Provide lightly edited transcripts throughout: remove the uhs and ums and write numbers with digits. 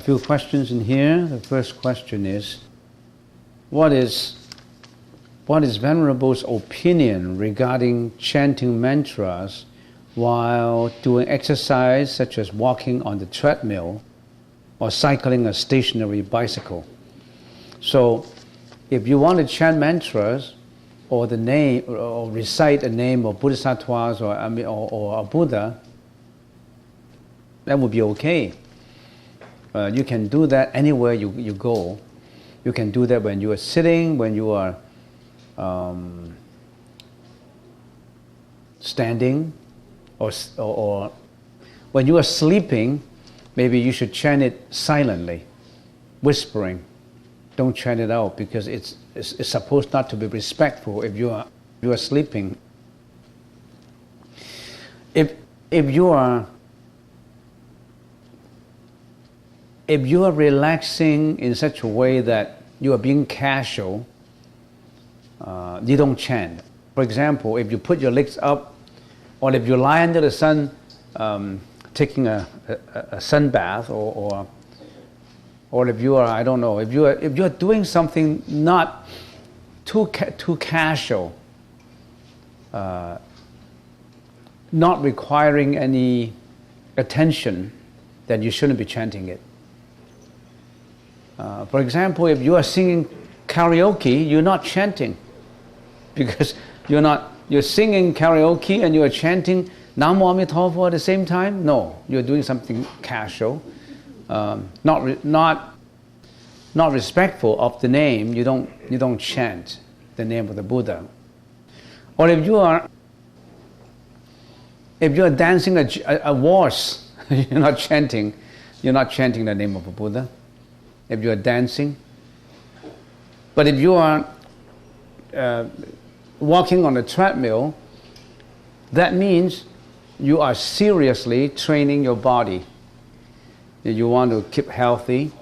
few questions in here. The first question is, what is Venerable's opinion regarding chanting mantras while doing exercise such as walking on the treadmill or cycling a stationary bicycle? So, if you want to chant mantras or the name or recite a name of Bodhisattvas or a Buddha, that would be okay. You can do that anywhere you go. You can do that when you are sitting, when you are standing, or when you are sleeping. Maybe you should chant it silently, whispering. Don't chant it out because it's supposed not to be respectful if you are sleeping. If you are relaxing in such a way that you are being casual, you don't chant. For example, if you put your legs up, or if you lie under the sun, taking a sun bath, or if you are, I don't know, if you are doing something not too casual, not requiring any attention, then you shouldn't be chanting it. For example, if you are singing karaoke, you're not chanting, because you're singing karaoke and you are chanting Namo Amitabha at the same time. No, you're doing something casual, not respectful of the name. You don't chant the name of the Buddha. Or if you are dancing a waltz, you're not chanting the name of a Buddha. If you are dancing, but if you are walking on a treadmill, that means you are seriously training your body. You want to keep healthy,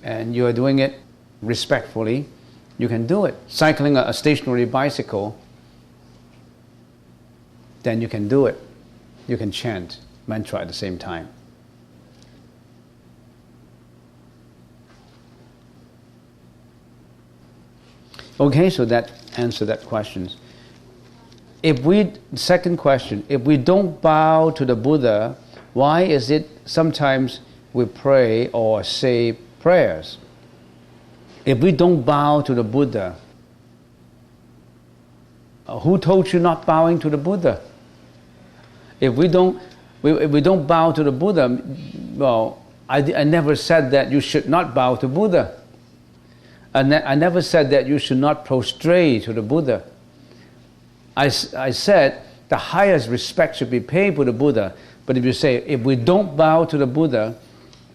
and you are doing it respectfully. You can do it. Cycling a stationary bicycle, then you can do it. You can chant mantra at the same time. Okay, so that answer that question. Second question, if we don't bow to the Buddha, why is it sometimes we pray or say prayers? If we don't bow to the Buddha, who told you not bowing to the Buddha? If we don't bow to the Buddha, well, I never said that you should not bow to Buddha. I never said that you should not prostrate to the Buddha. I said the highest respect should be paid to the Buddha. But if you say, if we don't bow to the Buddha,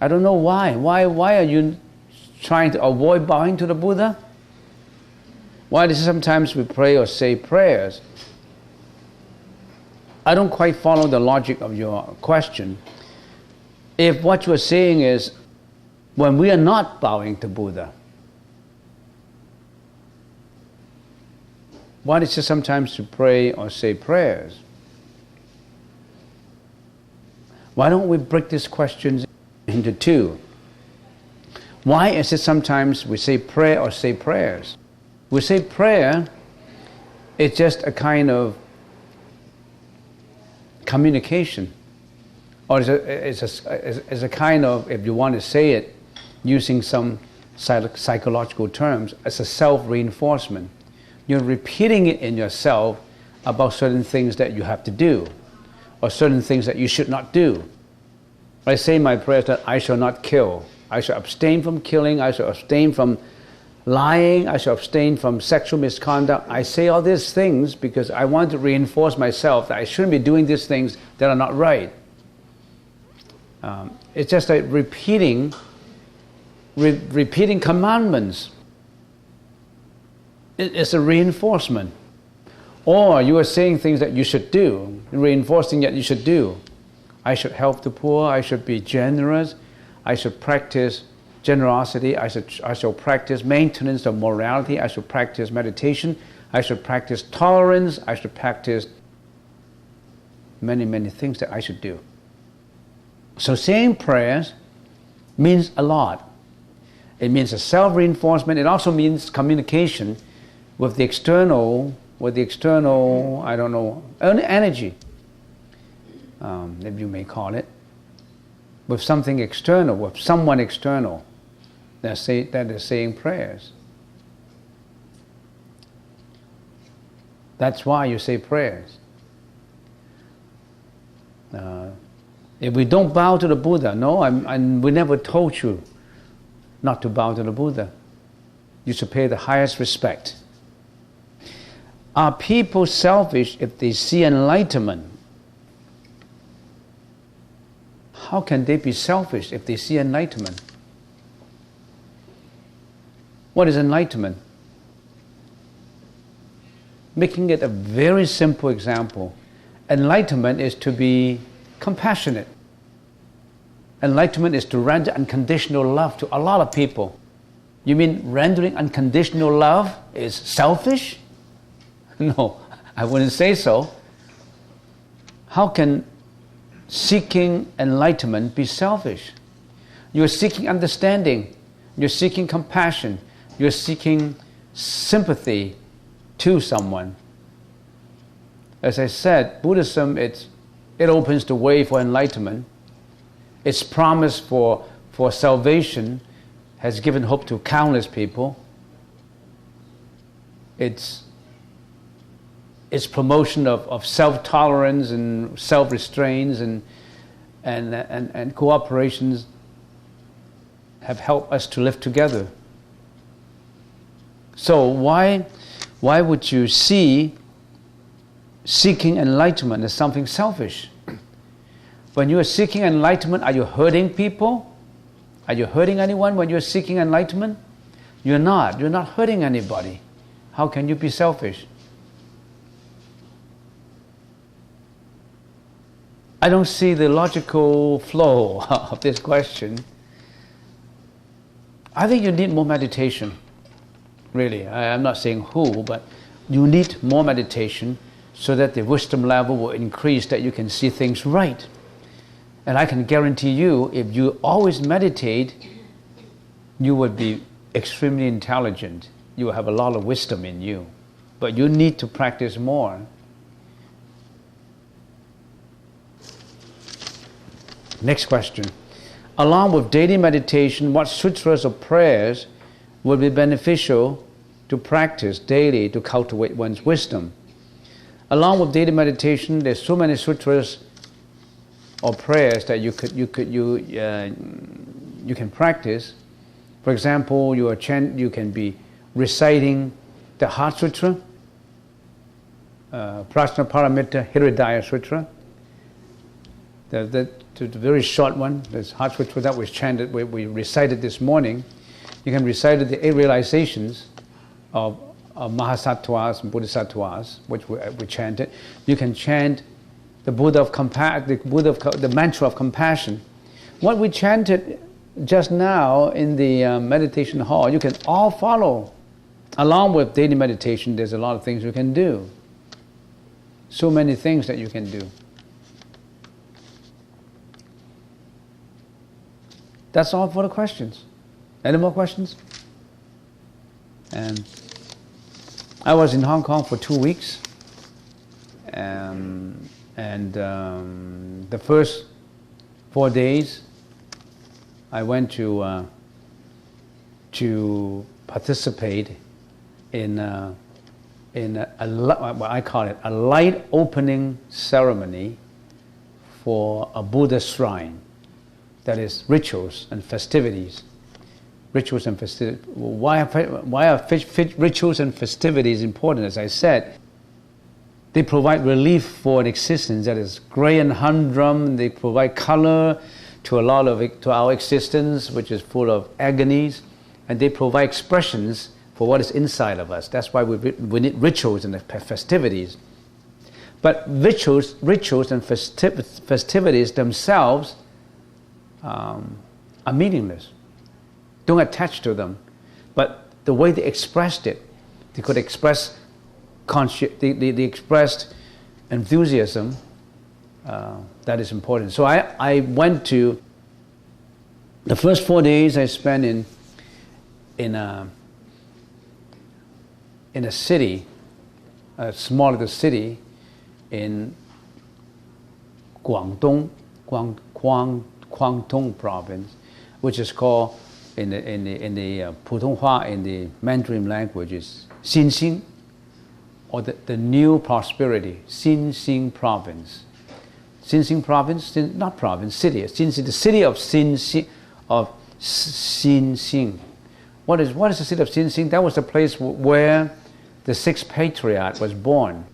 I don't know why. Why are you trying to avoid bowing to the Buddha? Why do sometimes we pray or say prayers? I don't quite follow the logic of your question. If what you are saying is, when we are not bowing to Buddha, why is it sometimes to pray or say prayers? Why don't we break these questions into two? Why is it sometimes we say prayer or say prayers? We say prayer, it's just a kind of communication. Or it's a kind of, if you want to say it, using some psychological terms, it's a self-reinforcement. You're repeating it in yourself about certain things that you have to do, or certain things that you should not do. I say in my prayers that I shall not kill. I shall abstain from killing. I shall abstain from lying. I shall abstain from sexual misconduct. I say all these things because I want to reinforce myself that I shouldn't be doing these things that are not right. It's just like repeating commandments. It's a reinforcement. Or you are saying things that you should do, reinforcing that you should do. I should help the poor, I should be generous, I should practice generosity, I shall practice maintenance of morality, I should practice meditation, I should practice tolerance, I should practice many, many things that I should do. So saying prayers means a lot. It means a self-reinforcement. It also means communication with the external, I don't know, energy, if you may call it, with something external, with someone external that is saying prayers. That's why you say prayers. If we don't bow to the Buddha, we never told you not to bow to the Buddha. You should pay the highest respect. Are people selfish if they see enlightenment? How can they be selfish if they see enlightenment? What is enlightenment? Making it a very simple example, enlightenment is to be compassionate. Enlightenment is to render unconditional love to a lot of people. You mean rendering unconditional love is selfish? No, I wouldn't say so. How can seeking enlightenment be selfish? You're seeking understanding, you're seeking compassion, you're seeking sympathy to someone. As I said, Buddhism, it opens the way for enlightenment. Its promise for salvation has given hope to countless people. Its promotion of self-tolerance and self-restraints and cooperations have helped us to live together. So why would you see seeking enlightenment as something selfish? When you are seeking enlightenment, are you hurting people? Are you hurting anyone when you're seeking enlightenment? You're not. You're not hurting anybody. How can you be selfish? I don't see the logical flow of this question. I think you need more meditation. Really, I'm not saying who, but you need more meditation so that the wisdom level will increase, that you can see things right. And I can guarantee you, if you always meditate, you would be extremely intelligent. You will have a lot of wisdom in you. But you need to practice more. Next question. Along with daily meditation, what sutras or prayers would be beneficial to practice daily to cultivate one's wisdom? Along with daily meditation, there's so many sutras or prayers that you can practice. For example, you can be reciting the Heart Sutra, Prajna Paramita Hridaya Sutra, the very short one, this Heart Sutra that was chanted, we recited this morning. You can recite the 8 realizations of Mahasattvas and Bodhisattvas, which we chanted. You can chant the the mantra of compassion. What we chanted just now in the meditation hall, you can all follow. Along with daily meditation, there's a lot of things you can do. So many things that you can do. That's all for the questions. Any more questions? And I was in Hong Kong for 2 weeks. The first 4 days, I went to participate in what I call it a light opening ceremony for a Buddha shrine. That is rituals and festivities. Rituals and festivities. Why are rituals and festivities important? As I said, they provide relief for an existence that is gray and humdrum. They provide color to our existence, which is full of agonies, and they provide expressions for what is inside of us. That's why we need rituals and festivities. But rituals and festivities themselves are meaningless. Don't attach to them. But the way they expressed it, they could express they expressed enthusiasm. That is important. So I went to The first 4 days I spent in a city, a small little city in Guangdong province, which is called in the Putonghua, in the Mandarin language, is Xinxing, or the new prosperity, Xinxing province. Xinxing province, not province, city. Xinxing, the city of Xinxing. What is the city of Xinxing? That was the place where the sixth patriarch was born.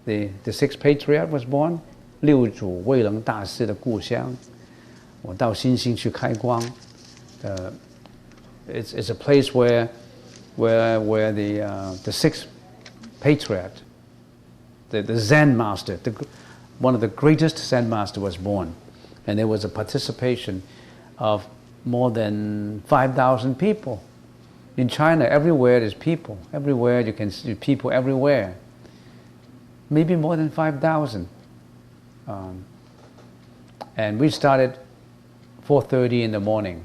The sixth patriarch was born. 六祖慧能大师的故乡。我到新兴去开光。It's a place where the sixth patriarch, the Zen master, one of the greatest Zen master was born, and there was a participation of more than 5,000 people. In China, everywhere there's people. Everywhere you can see people everywhere. Maybe more than 5,000. And we started 4:30 in the morning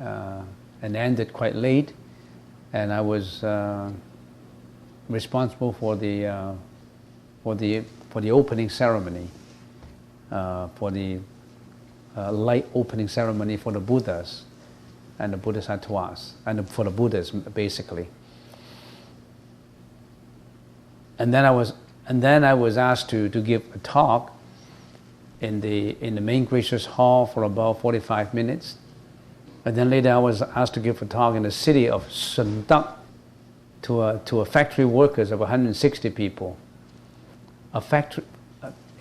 and ended quite late. And I was responsible for the opening ceremony, for the light opening ceremony for the Buddhas and the Bodhisattvas, and for the Buddhas basically. And then I was asked to give a talk in the main gracious hall for about 45 minutes. And then later I was asked to give a talk in the city of Sundak to a factory workers of 160 people.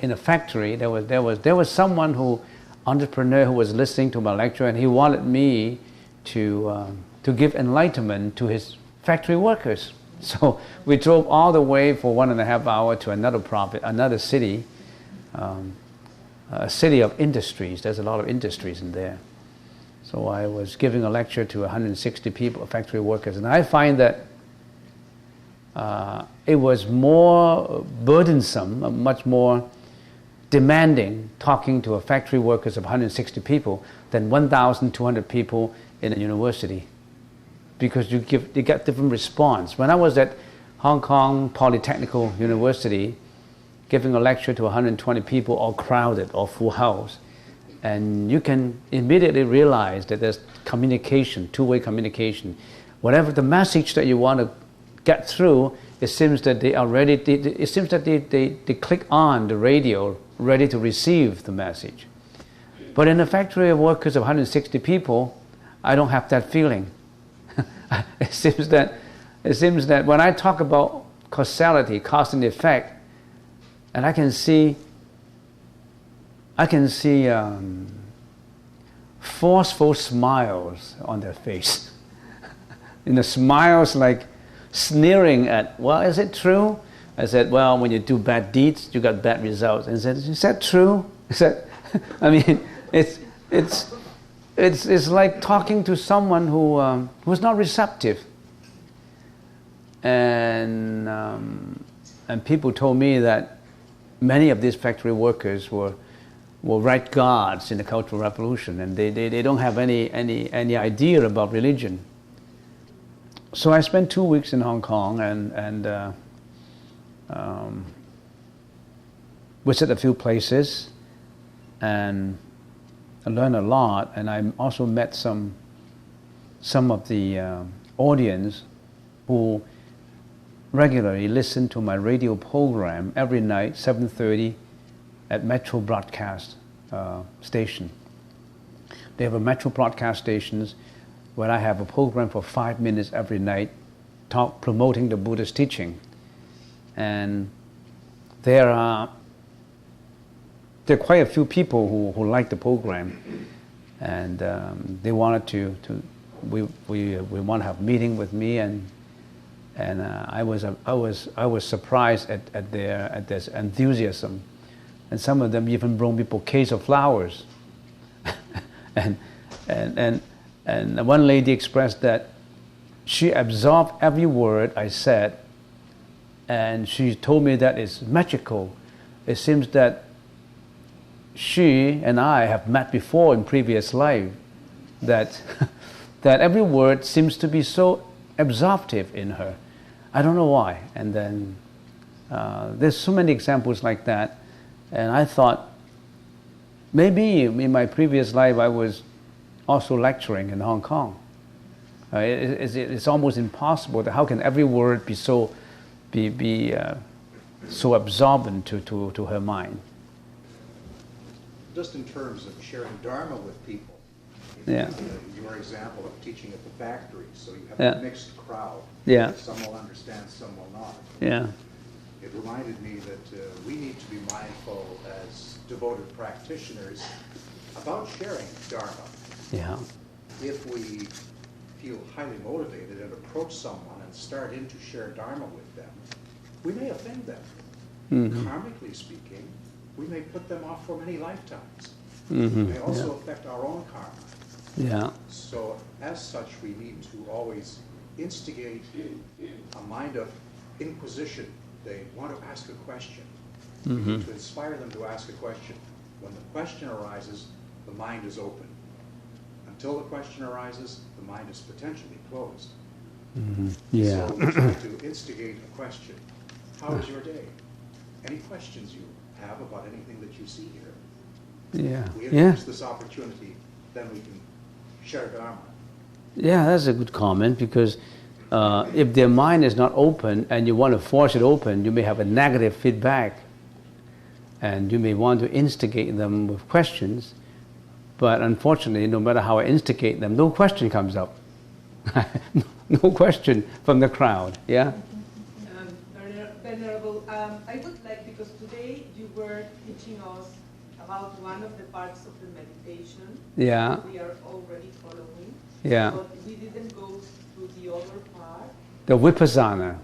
In a factory there was someone entrepreneur who was listening to my lecture, and he wanted me to give enlightenment to his factory workers. So we drove all the way for 1.5 hours to another city, a city of industries. There's a lot of industries in there. So I was giving a lecture to 160 people, factory workers, and I find that it was more burdensome, much more demanding talking to a factory workers of 160 people than 1,200 people in a university, because you get different response. When I was at Hong Kong Polytechnical University giving a lecture to 120 people, all crowded or full house, and you can immediately realize that there's communication, two-way communication. Whatever the message that you want to get through, it seems that they click on the radio ready to receive the message. But in a factory of workers of 160 people, I don't have that feeling. It seems that when I talk about causality, cause and effect, and I can see forceful smiles on their face. Smiles like sneering at, well, is it true? I said, well, when you do bad deeds, you got bad results. And he said, is that true? I said, I mean, it's like talking to someone who's not receptive. And people told me that many of these factory workers were right guards in the Cultural Revolution, and they don't have any idea about religion. So I spent 2 weeks in Hong Kong and visited a few places, and I learned a lot. And I also met some of the audience who regularly listen to my radio program every night, 7:30 at Metro Broadcast Station. They have a Metro Broadcast stations where I have a program for 5 minutes every night, promoting the Buddha's teaching. And there are quite a few people who like the program, and they wanted we want to have a meeting with me, and I was surprised at their enthusiasm, and some of them even brought me bouquets of flowers, and one lady expressed that she absorbed every word I said, and she told me that it's magical. It seems that she and I have met before in previous life, that that every word seems to be so absorptive in her. I don't know why. And then there's so many examples like that. And I thought, maybe in my previous life I was also lecturing in Hong Kong. It's almost impossible. How can every word be so so absorbent to her mind? Just in terms of sharing Dharma with people, Yeah. Your example of teaching at the factory, so you have Yeah. a mixed crowd. Yeah. Some will understand, some will not. Yeah. It reminded me that we need to be mindful as devoted practitioners about sharing Dharma. Yeah. If we feel highly motivated and approach someone and start in to share Dharma with them, we may offend them. Mm-hmm. Karmically speaking, we may put them off for many lifetimes. Mm-hmm. It may also affect our own karma. Yeah. So as such, we need to always instigate a mind of inquisition. They want to ask a question. We need to inspire them to ask a question. When the question arises, the mind is open. Until the question arises, the mind is potentially closed. Yeah. So we try to instigate a question. How was your day? Any questions you have about anything that you see here? Yeah. We Yeah. introduce this opportunity, then we can share Dharma. Yeah, that's a good comment, because if their mind is not open and you want to force it open, you may have a negative feedback, and you may want to instigate them with questions, but unfortunately, no matter how I instigate them, no question comes up. No question from the crowd. Yeah? Venerable, I would like, because today you were teaching us about one of the parts of the meditation. Yeah. We are already following. Yeah. But we didn't go through the other part. The Vipassana.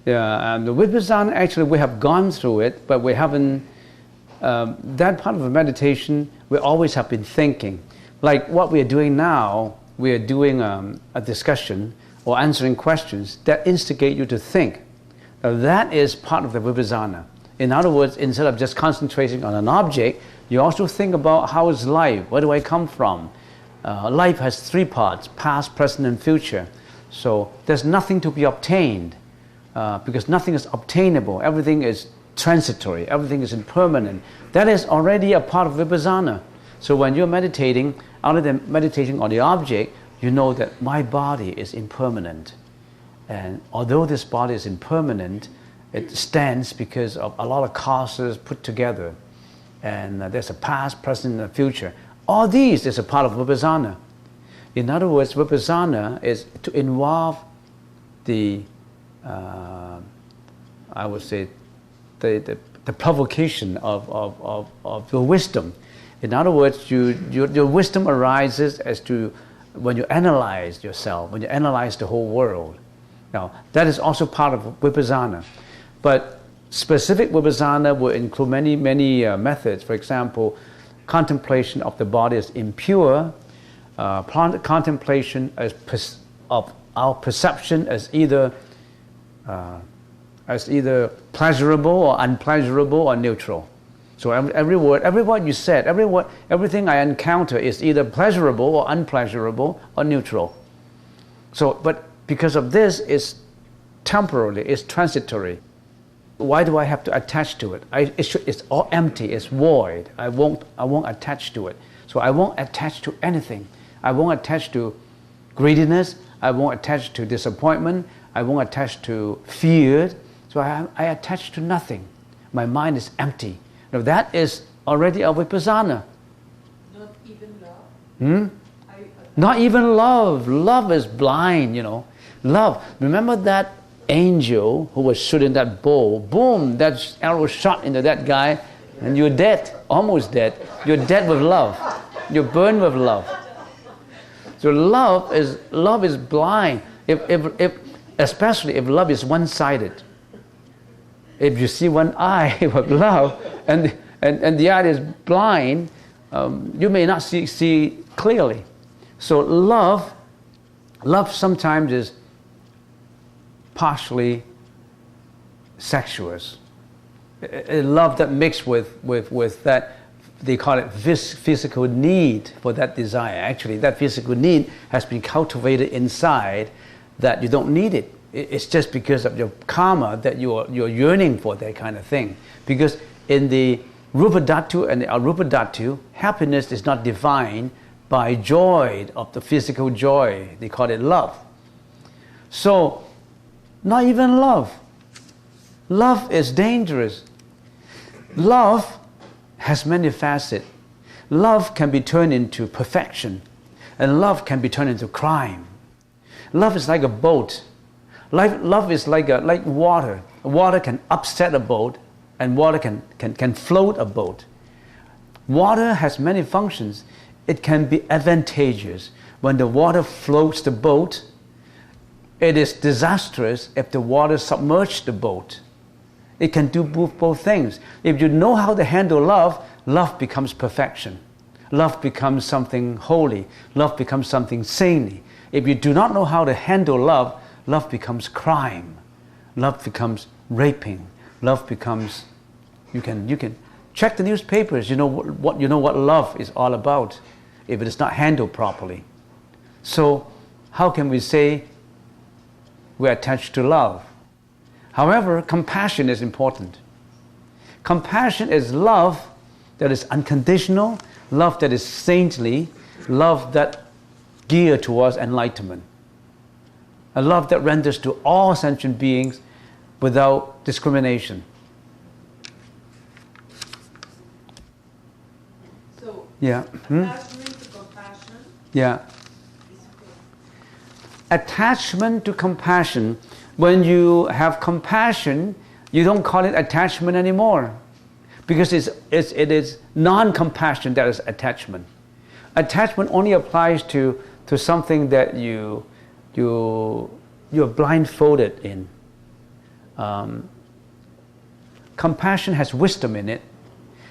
Yeah, the Vipassana, actually we have gone through it, but we haven't, that part of the meditation, we always have been thinking. Like what we are doing now, we are doing a discussion or answering questions that instigate you to think. Now that is part of the Vipassana. In other words, instead of just concentrating on an object, you also think about how is life, where do I come from? Life has three parts, past, present, and future. So there's nothing to be obtained, because nothing is obtainable. Everything is transitory. Everything is impermanent. That is already a part of Vipassana. So when you're meditating, other than meditating on the object, you know that my body is impermanent. And although this body is impermanent, it stands because of a lot of causes put together. And there's a past, present, and a future. All these is a part of Vipassana. In other words, Vipassana is to involve the, I would say, the provocation of your wisdom. In other words, your wisdom arises as to when you analyze yourself, when you analyze the whole world. Now, that is also part of Vipassana. But specific Vipassana will include many methods. For example, contemplation of the body as impure, contemplation of our perception as either pleasurable or unpleasurable or neutral. So every word you said, everything I encounter is either pleasurable or unpleasurable or neutral. So, but because of this, it's temporary, it's transitory. Why do I have to attach to it? It's all empty, it's void. I won't attach to it. So I won't attach to anything. I won't attach to greediness. I won't attach to disappointment. I won't attach to fear. So I attach to nothing. My mind is empty. Now that is already a Vipassana. Not even love? Not even love. Love is blind, you know. Love. Remember that angel who was shooting that bow? Boom, that arrow shot into that guy, and you're dead, almost dead. You're dead with love. You're burned with love. So love is blind. If especially if love is one-sided. If you see one eye with love and the eye is blind, you may not see clearly. So love sometimes is partially sexuous. A love that mixed with that they call it physical need for that desire. Actually, that physical need has been cultivated inside that you don't need it. It's just because of your karma that you're yearning for that kind of thing. Because in the Rupa Dhatu and the Arupa Dhatu, happiness is not defined by joy, of the physical joy. They call it love. So, not even love. Love is dangerous. Love has many facets. Love can be turned into perfection, and love can be turned into crime. Love is like a boat. Love is like water. Water can upset a boat, and water can float a boat. Water has many functions. It can be advantageous. When the water floats the boat, it is disastrous if the water submerges the boat. It can do both things. If you know how to handle love, love becomes perfection. Love becomes something holy. Love becomes something saintly. If you do not know how to handle love, love becomes crime. Love becomes raping. Love becomes, you can check the newspapers, you know what love is all about if it is not handled properly. So how can we say we're attached to love? However, compassion is important. Compassion is love that is unconditional, love that is saintly, love that geared towards enlightenment. A love that renders to all sentient beings without discrimination. So, yeah. Attachment to compassion. Yeah. Attachment to compassion. When you have compassion, you don't call it attachment anymore, because it is non-compassion that is attachment. Attachment only applies to something that you're blindfolded in. Compassion has wisdom in it.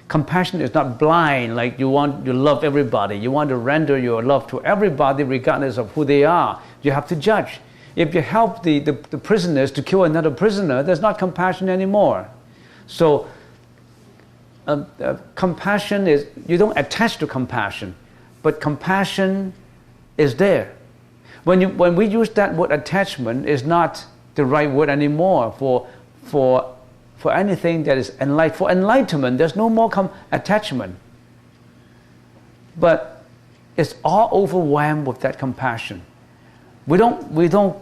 Compassion is not blind, like you love everybody. You want to render your love to everybody regardless of who they are. You have to judge. If you help the prisoners to kill another prisoner, there's not compassion anymore. So compassion is, you don't attach to compassion, but compassion is there. When we use that word attachment, is not the right word anymore for anything that is enlightenment. For enlightenment, there's no more attachment. But it's all overwhelmed with that compassion. We don't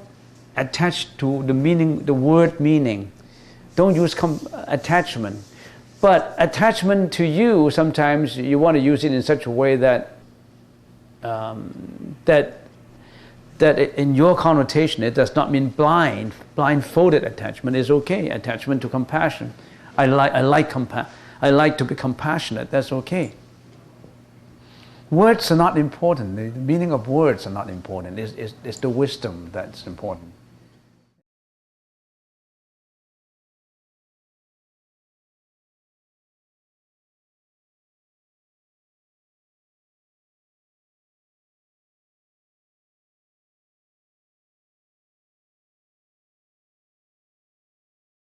attach to the meaning, the word meaning. Don't use attachment. But attachment to you, sometimes you want to use it in such a way that in your connotation, it does not mean blindfolded attachment is okay. Attachment to compassion. I like to be compassionate. That's okay. Words are not important. The meaning of words are not important. It's the wisdom that's important.